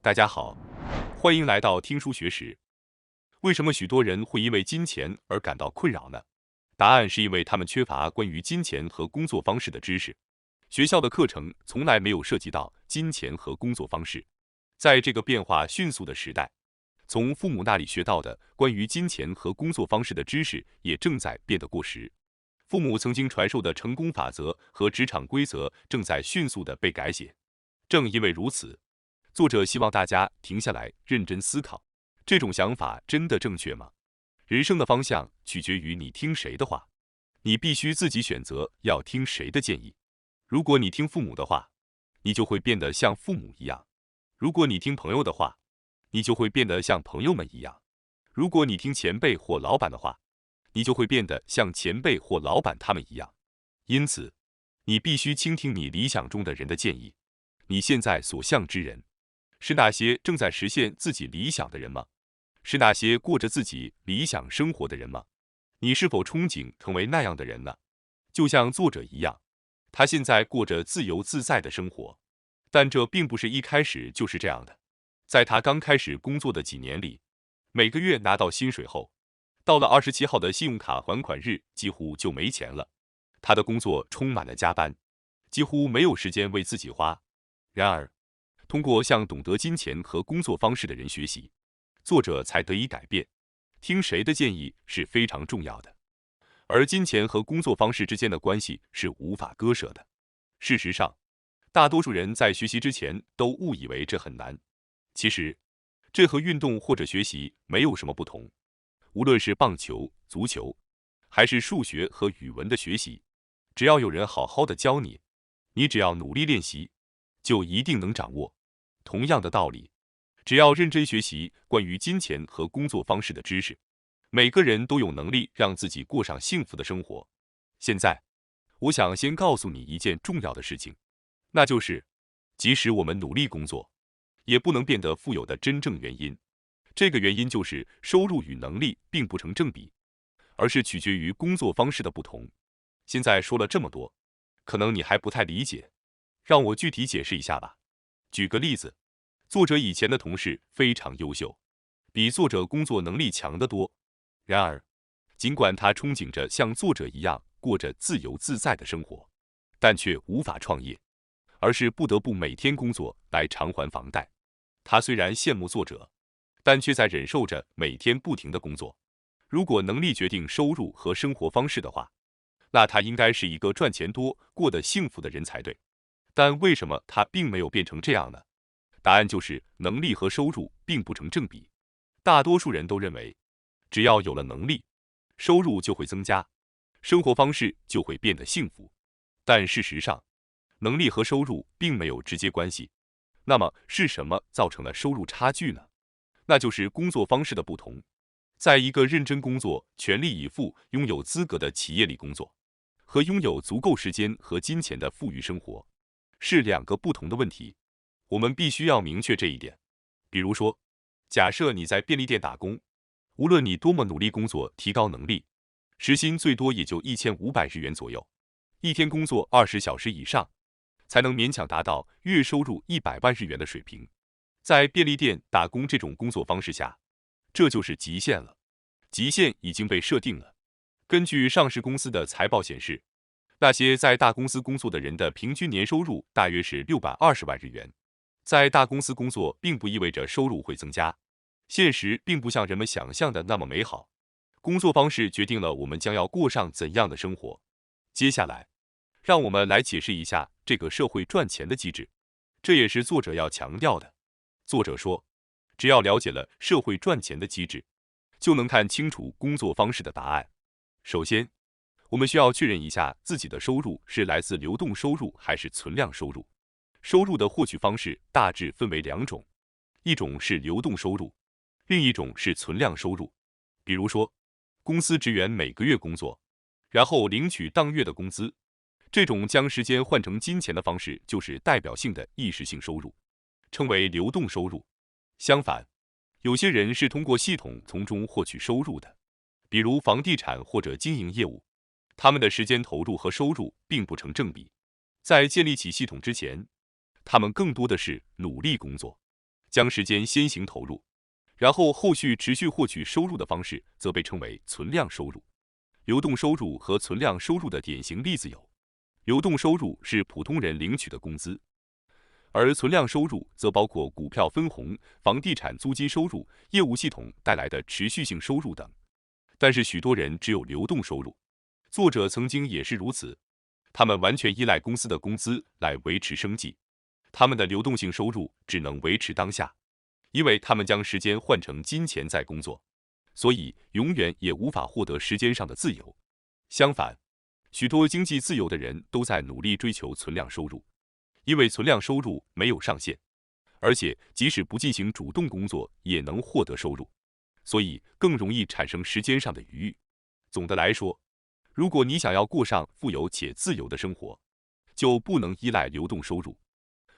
大家好，欢迎来到听书学史。为什么许多人会因为金钱而感到困扰呢？答案是因为他们缺乏关于金钱和工作方式的知识。学校的课程从来没有涉及到金钱和工作方式。在这个变化迅速的时代，从父母那里学到的关于金钱和工作方式的知识也正在变得过时。父母曾经传授的成功法则和职场规则正在迅速地被改写。正因为如此，作者希望大家停下来认真思考，这种想法真的正确吗？人生的方向取决于你听谁的话，你必须自己选择要听谁的建议。如果你听父母的话，你就会变得像父母一样；如果你听朋友的话，你就会变得像朋友们一样；如果你听前辈或老板的话，你就会变得像前辈或老板他们一样。因此，你必须倾听你理想中的人的建议。你现在所向之人，是那些正在实现自己理想的人吗？是那些过着自己理想生活的人吗？你是否憧憬成为那样的人呢？就像作者一样，他现在过着自由自在的生活，但这并不是一开始就是这样的。在他刚开始工作的几年里，每个月拿到薪水后，到了27号的信用卡还款日，几乎就没钱了。他的工作充满了加班，几乎没有时间为自己花。然而，通过向懂得金钱和工作方式的人学习，作者才得以改变。听谁的建议是非常重要的，而金钱和工作方式之间的关系是无法割舍的。事实上，大多数人在学习之前都误以为这很难。其实，这和运动或者学习没有什么不同。无论是棒球、足球，还是数学和语文的学习，只要有人好好的教你，你只要努力练习，就一定能掌握。同样的道理，只要认真学习关于金钱和工作方式的知识，每个人都有能力让自己过上幸福的生活。现在，我想先告诉你一件重要的事情，那就是，即使我们努力工作，也不能变得富有的真正原因。这个原因就是收入与能力并不成正比，而是取决于工作方式的不同。现在说了这么多，可能你还不太理解，让我具体解释一下吧。举个例子，作者以前的同事非常优秀，比作者工作能力强得多。然而，尽管他憧憬着像作者一样过着自由自在的生活，但却无法创业，而是不得不每天工作来偿还房贷。他虽然羡慕作者，但却在忍受着每天不停的工作。如果能力决定收入和生活方式的话，那他应该是一个赚钱多、过得幸福的人才对。但为什么他并没有变成这样呢？答案就是能力和收入并不成正比。大多数人都认为，只要有了能力，收入就会增加，生活方式就会变得幸福。但事实上，能力和收入并没有直接关系。那么是什么造成了收入差距呢？那就是工作方式的不同。在一个认真工作、全力以赴、拥有资格的企业里工作，和拥有足够时间和金钱的富裕生活，是两个不同的问题。我们必须要明确这一点。比如说，假设你在便利店打工，无论你多么努力工作提高能力，时薪最多也就1500日元左右，一天工作20小时以上，才能勉强达到月收入100万日元的水平。在便利店打工这种工作方式下，这就是极限了。极限已经被设定了。根据上市公司的财报显示，那些在大公司工作的人的平均年收入大约是620万日元。在大公司工作并不意味着收入会增加，现实并不像人们想象的那么美好。工作方式决定了我们将要过上怎样的生活。接下来，让我们来解释一下这个社会赚钱的机制，这也是作者要强调的。作者说，只要了解了社会赚钱的机制，就能看清楚工作方式的答案。首先，我们需要确认一下自己的收入是来自流动收入还是存量收入。收入的获取方式大致分为两种，一种是流动收入，另一种是存量收入。比如说，公司职员每个月工作，然后领取当月的工资，这种将时间换成金钱的方式就是代表性的一时性收入，称为流动收入。相反，有些人是通过系统从中获取收入的，比如房地产或者经营业务，他们的时间投入和收入并不成正比。在建立起系统之前，他们更多的是努力工作，将时间先行投入，然后后续持续获取收入的方式，则被称为存量收入。流动收入和存量收入的典型例子有：流动收入是普通人领取的工资，而存量收入则包括股票分红、房地产租金收入、业务系统带来的持续性收入等。但是许多人只有流动收入，作者曾经也是如此，他们完全依赖公司的工资来维持生计，他们的流动性收入只能维持当下，因为他们将时间换成金钱在工作，所以永远也无法获得时间上的自由。相反，许多经济自由的人都在努力追求存量收入，因为存量收入没有上限，而且即使不进行主动工作也能获得收入，所以更容易产生时间上的余裕。总的来说，如果你想要过上富有且自由的生活，就不能依赖流动收入，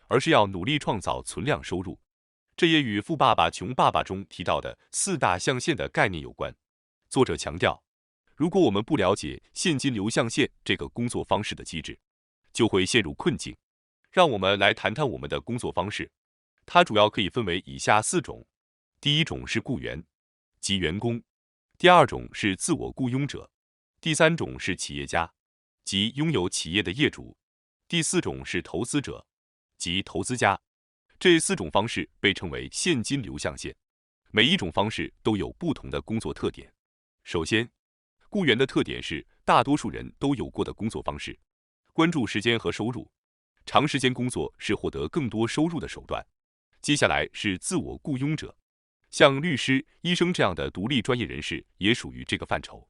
而是要努力创造存量收入。这也与《富爸爸穷爸爸》中提到的4大象限的概念有关。作者强调，如果我们不了解现金流象限这个工作方式的机制，就会陷入困境。让我们来谈谈我们的工作方式，它主要可以分为以下4种。第一种是雇员，即员工；第二种是自我雇佣者；第三种是企业家，即拥有企业的业主；第四种是投资者，即投资家。这4种方式被称为现金流象限，每一种方式都有不同的工作特点。首先，雇员的特点是大多数人都有过的工作方式，关注时间和收入，长时间工作是获得更多收入的手段。接下来是自我雇佣者，像律师、医生这样的独立专业人士也属于这个范畴。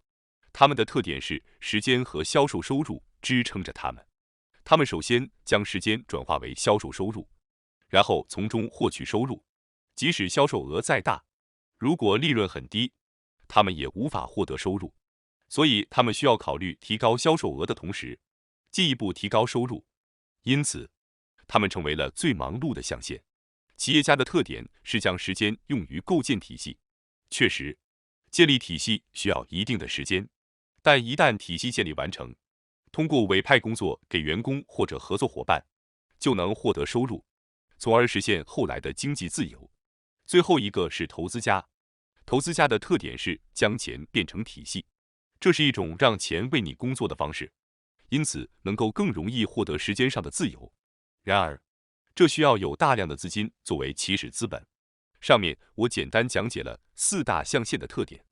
他们的特点是时间和销售收入支撑着他们。他们首先将时间转化为销售收入，然后从中获取收入。即使销售额再大，如果利润很低，他们也无法获得收入。所以他们需要考虑提高销售额的同时，进一步提高收入。因此，他们成为了最忙碌的象限。企业家的特点是将时间用于构建体系。确实，建立体系需要一定的时间，但一旦体系建立完成，通过委派工作给员工或者合作伙伴，就能获得收入，从而实现后来的经济自由。最后一个是投资家，投资家的特点是将钱变成体系，这是一种让钱为你工作的方式，因此能够更容易获得时间上的自由。然而，这需要有大量的资金作为起始资本。上面我简单讲解了4大象限的特点，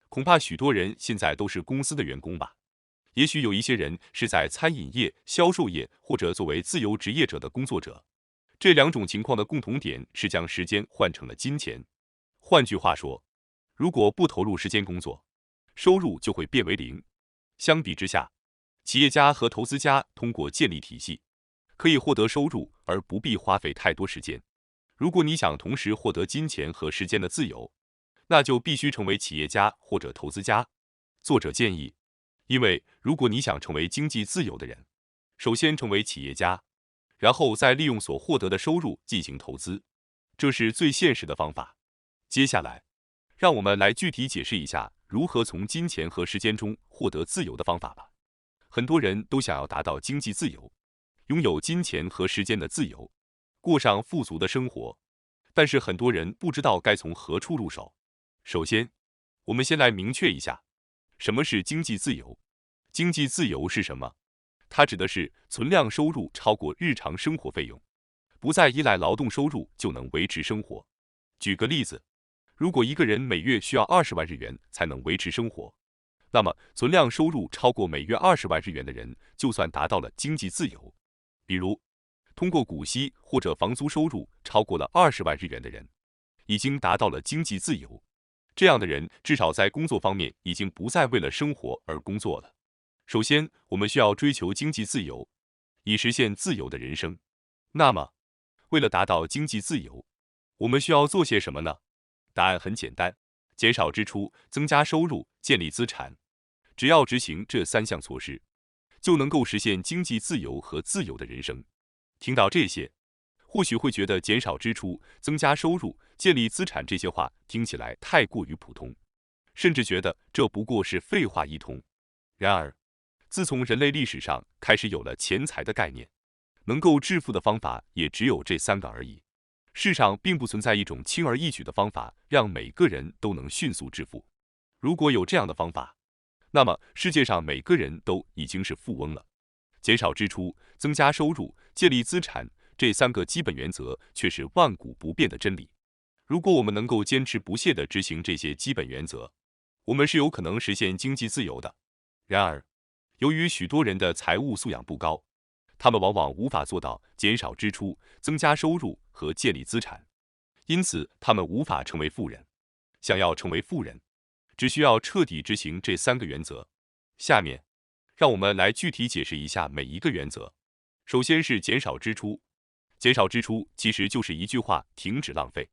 恐怕许多人现在都是公司的员工吧。也许有一些人是在餐饮业、销售业或者作为自由职业者的工作者。这2种情况的共同点是将时间换成了金钱。换句话说，如果不投入时间工作，收入就会变为0。相比之下，企业家和投资家通过建立体系，可以获得收入而不必花费太多时间。如果你想同时获得金钱和时间的自由，那就必须成为企业家或者投资家。作者建议，因为如果你想成为经济自由的人，首先成为企业家，然后再利用所获得的收入进行投资，这是最现实的方法。接下来，让我们来具体解释一下如何从金钱和时间中获得自由的方法吧。很多人都想要达到经济自由，拥有金钱和时间的自由，过上富足的生活，但是很多人不知道该从何处入手。首先，我们先来明确一下，什么是经济自由？经济自由是什么？它指的是存量收入超过日常生活费用，不再依赖劳动收入就能维持生活。举个例子，如果一个人每月需要20万日元才能维持生活，那么存量收入超过每月20万日元的人，就算达到了经济自由。比如，通过股息或者房租收入超过了20万日元的人，已经达到了经济自由。这样的人至少在工作方面已经不再为了生活而工作了。首先，我们需要追求经济自由，以实现自由的人生。那么，为了达到经济自由，我们需要做些什么呢？答案很简单，减少支出，增加收入，建立资产。只要执行这3项措施，就能够实现经济自由和自由的人生。听到这些，或许会觉得减少支出、增加收入、建立资产这些话听起来太过于普通，甚至觉得这不过是废话一通。然而，自从人类历史上开始有了钱财的概念，能够致富的方法也只有这3个而已。世上并不存在一种轻而易举的方法，让每个人都能迅速致富。如果有这样的方法，那么世界上每个人都已经是富翁了。减少支出、增加收入、建立资产，这3个基本原则却是万古不变的真理。如果我们能够坚持不懈地执行这些基本原则，我们是有可能实现经济自由的。然而，由于许多人的财务素养不高，他们往往无法做到减少支出、增加收入和建立资产，因此他们无法成为富人。想要成为富人，只需要彻底执行这3个原则。下面，让我们来具体解释一下每一个原则。首先是减少支出。减少支出其实就是一句话：停止浪费。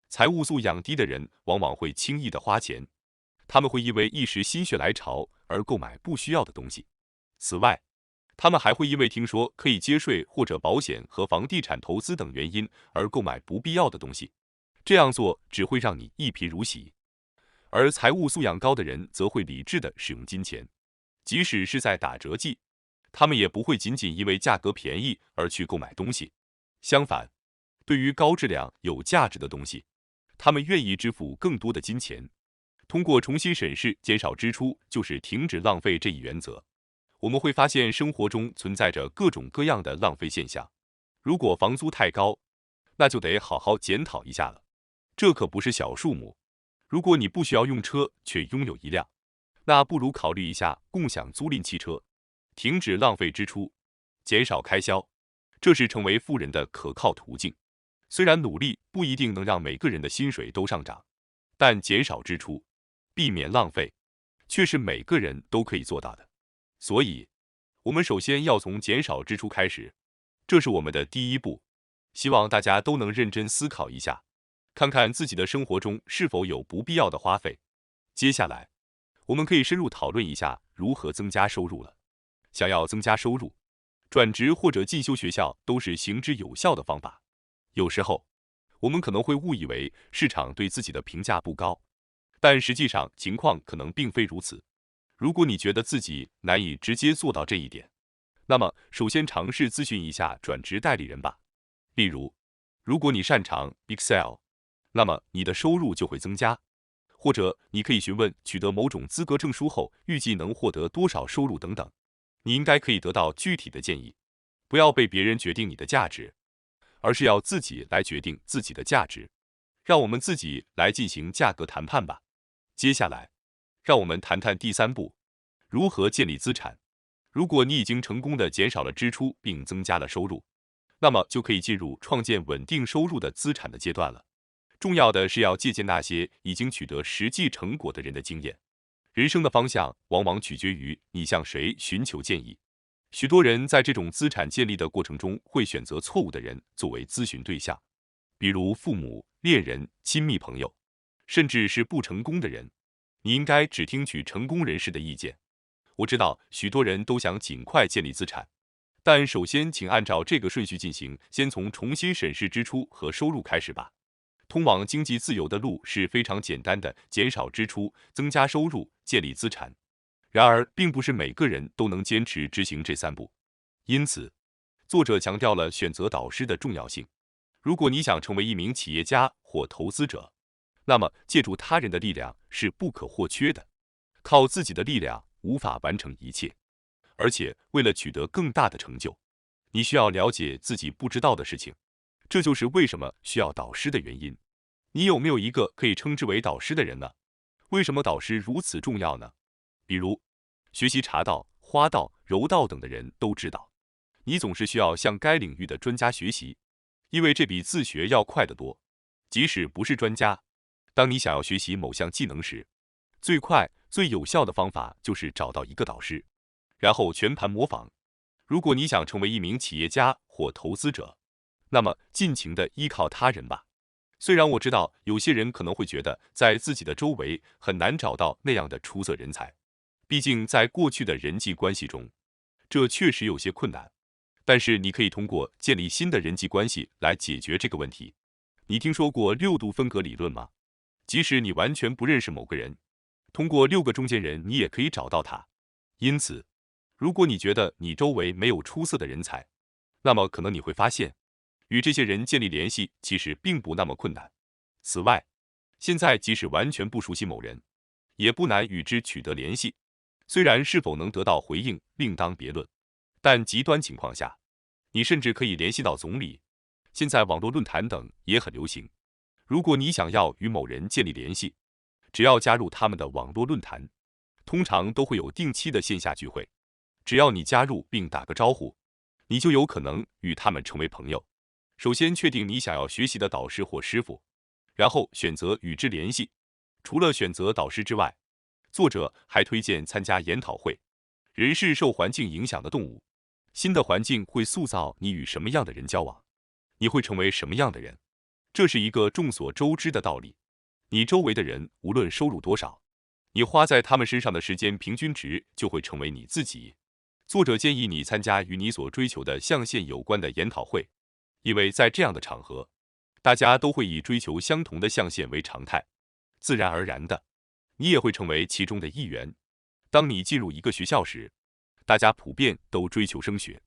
财务素养低的人往往会轻易的花钱，他们会因为一时心血来潮而购买不需要的东西。此外，他们还会因为听说可以节税或者保险和房地产投资等原因而购买不必要的东西。这样做只会让你一贫如洗。而财务素养高的人则会理智的使用金钱，即使是在打折季，他们也不会仅仅因为价格便宜而去购买东西。相反，对于高质量有价值的东西，他们愿意支付更多的金钱。通过重新审视减少支出就是停止浪费这一原则，我们会发现生活中存在着各种各样的浪费现象。如果房租太高，那就得好好检讨一下了，这可不是小数目。如果你不需要用车却拥有一辆，那不如考虑一下共享租赁汽车。停止浪费支出，减少开销，这是成为富人的可靠途径。虽然努力不一定能让每个人的薪水都上涨，但减少支出，避免浪费，却是每个人都可以做到的。所以，我们首先要从减少支出开始，这是我们的第一步。希望大家都能认真思考一下，看看自己的生活中是否有不必要的花费。接下来，我们可以深入讨论一下如何增加收入了。想要增加收入，转职或者进修学校都是行之有效的方法。有时候，我们可能会误以为市场对自己的评价不高，但实际上情况可能并非如此。如果你觉得自己难以直接做到这一点，那么首先尝试咨询一下转职代理人吧。例如，如果你擅长 Excel， 那么你的收入就会增加。或者你可以询问取得某种资格证书后预计能获得多少收入等等，你应该可以得到具体的建议。不要被别人决定你的价值，而是要自己来决定自己的价值。让我们自己来进行价格谈判吧。接下来，让我们谈谈第3步，如何建立资产。如果你已经成功的减少了支出并增加了收入，那么就可以进入创建稳定收入的资产的阶段了。重要的是要借鉴那些已经取得实际成果的人的经验。人生的方向往往取决于你向谁寻求建议。许多人在这种资产建立的过程中会选择错误的人作为咨询对象，比如父母、恋人、亲密朋友，甚至是不成功的人。你应该只听取成功人士的意见。我知道许多人都想尽快建立资产，但首先请按照这个顺序进行，先从重新审视支出和收入开始吧。通往经济自由的路是非常简单的，减少支出、增加收入、建立资产。然而，并不是每个人都能坚持执行这3步。因此，作者强调了选择导师的重要性。如果你想成为一名企业家或投资者，那么借助他人的力量是不可或缺的。靠自己的力量无法完成一切，而且为了取得更大的成就，你需要了解自己不知道的事情。这就是为什么需要导师的原因。你有没有一个可以称之为导师的人呢？为什么导师如此重要呢？比如，学习茶道、花道、柔道等的人都知道，你总是需要向该领域的专家学习，因为这比自学要快得多。即使不是专家，当你想要学习某项技能时，最快、最有效的方法就是找到一个导师，然后全盘模仿。如果你想成为一名企业家或投资者，那么尽情地依靠他人吧。虽然我知道有些人可能会觉得在自己的周围很难找到那样的出色人才，毕竟在过去的人际关系中，这确实有些困难。但是你可以通过建立新的人际关系来解决这个问题。你听说过6度分隔理论吗？即使你完全不认识某个人，通过6个中间人，你也可以找到他。因此，如果你觉得你周围没有出色的人才，那么可能你会发现，与这些人建立联系其实并不那么困难。此外，现在即使完全不熟悉某人，也不难与之取得联系。虽然是否能得到回应另当别论，但极端情况下，你甚至可以联系到总理。现在网络论坛等也很流行。如果你想要与某人建立联系，只要加入他们的网络论坛，通常都会有定期的线下聚会。只要你加入并打个招呼，你就有可能与他们成为朋友。首先确定你想要学习的导师或师傅，然后选择与之联系。除了选择导师之外，作者还推荐参加研讨会。人是受环境影响的动物，新的环境会塑造你与什么样的人交往，你会成为什么样的人。这是一个众所周知的道理。你周围的人无论收入多少，你花在他们身上的时间平均值就会成为你自己。作者建议你参加与你所追求的象限有关的研讨会，因为在这样的场合，大家都会以追求相同的象限为常态，自然而然的，你也会成为其中的一员。当你进入一个学校时，大家普遍都追求升学，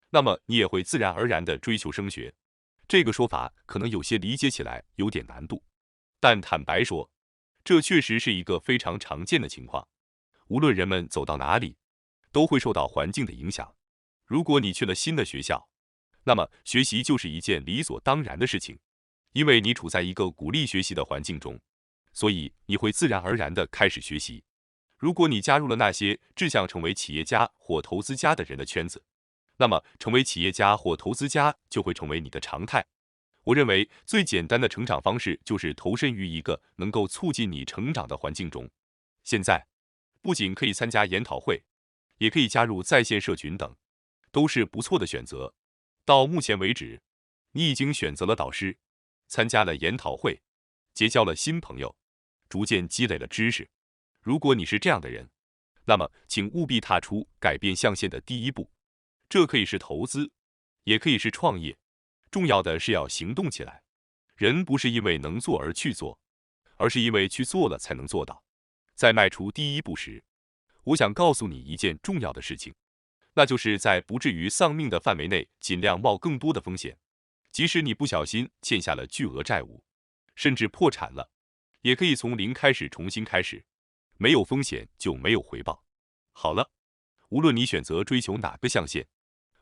那么你也会自然而然地追求升学。这个说法可能有些理解起来有点难度，但坦白说，这确实是一个非常常见的情况。无论人们走到哪里，都会受到环境的影响。如果你去了新的学校，那么学习就是一件理所当然的事情，因为你处在一个鼓励学习的环境中，所以你会自然而然地开始学习。如果你加入了那些志向成为企业家或投资家的人的圈子，那么成为企业家或投资家就会成为你的常态。我认为最简单的成长方式就是投身于一个能够促进你成长的环境中。现在，不仅可以参加研讨会，也可以加入在线社群等，都是不错的选择。到目前为止，你已经选择了导师，参加了研讨会，结交了新朋友，逐渐积累了知识。如果你是这样的人，那么请务必踏出改变象限的第一步。这可以是投资，也可以是创业，重要的是要行动起来。人不是因为能做而去做，而是因为去做了才能做到。在迈出第一步时，我想告诉你一件重要的事情，那就是在不至于丧命的范围内，尽量冒更多的风险。即使你不小心欠下了巨额债务，甚至破产了，也可以从零开始重新开始。没有风险就没有回报。好了，无论你选择追求哪个象限，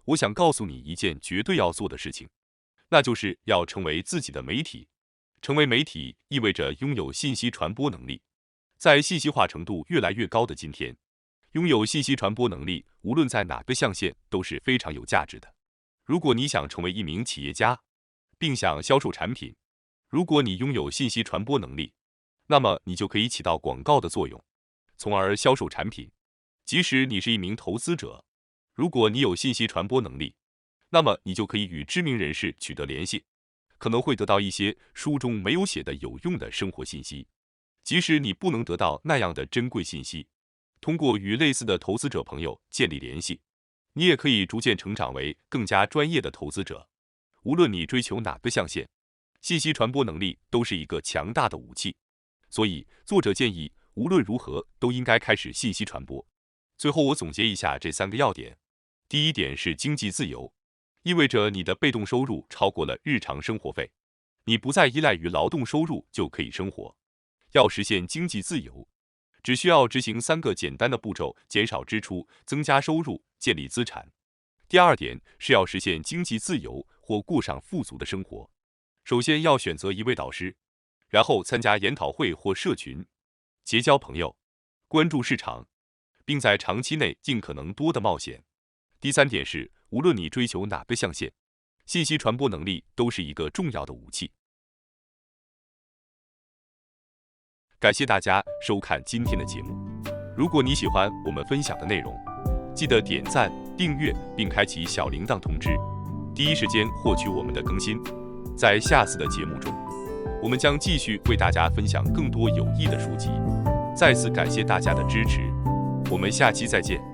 我想告诉你一件绝对要做的事情，那就是要成为自己的媒体。成为媒体意味着拥有信息传播能力。在信息化程度越来越高的今天，拥有信息传播能力，无论在哪个象限都是非常有价值的。如果你想成为一名企业家，并想销售产品，如果你拥有信息传播能力，那么你就可以起到广告的作用，从而销售产品。即使你是一名投资者，如果你有信息传播能力，那么你就可以与知名人士取得联系，可能会得到一些书中没有写的有用的生活信息。即使你不能得到那样的珍贵信息，通过与类似的投资者朋友建立联系，你也可以逐渐成长为更加专业的投资者。无论你追求哪个象限，信息传播能力都是一个强大的武器。所以，作者建议无论如何都应该开始信息传播。最后，我总结一下这3个要点。第一点是经济自由，意味着你的被动收入超过了日常生活费，你不再依赖于劳动收入就可以生活。要实现经济自由，只需要执行3个简单的步骤：减少支出、增加收入、建立资产。第二点是要实现经济自由或过上富足的生活，首先要选择一位导师，然后参加研讨会或社群，结交朋友，关注市场，并在长期内尽可能多的冒险。第3点是，无论你追求哪个象限，信息传播能力都是一个重要的武器。感谢大家收看今天的节目。如果你喜欢我们分享的内容，记得点赞、订阅并开启小铃铛通知，第一时间获取我们的更新。在下次的节目中，我们将继续为大家分享更多有益的书籍。再次感谢大家的支持，我们下期再见。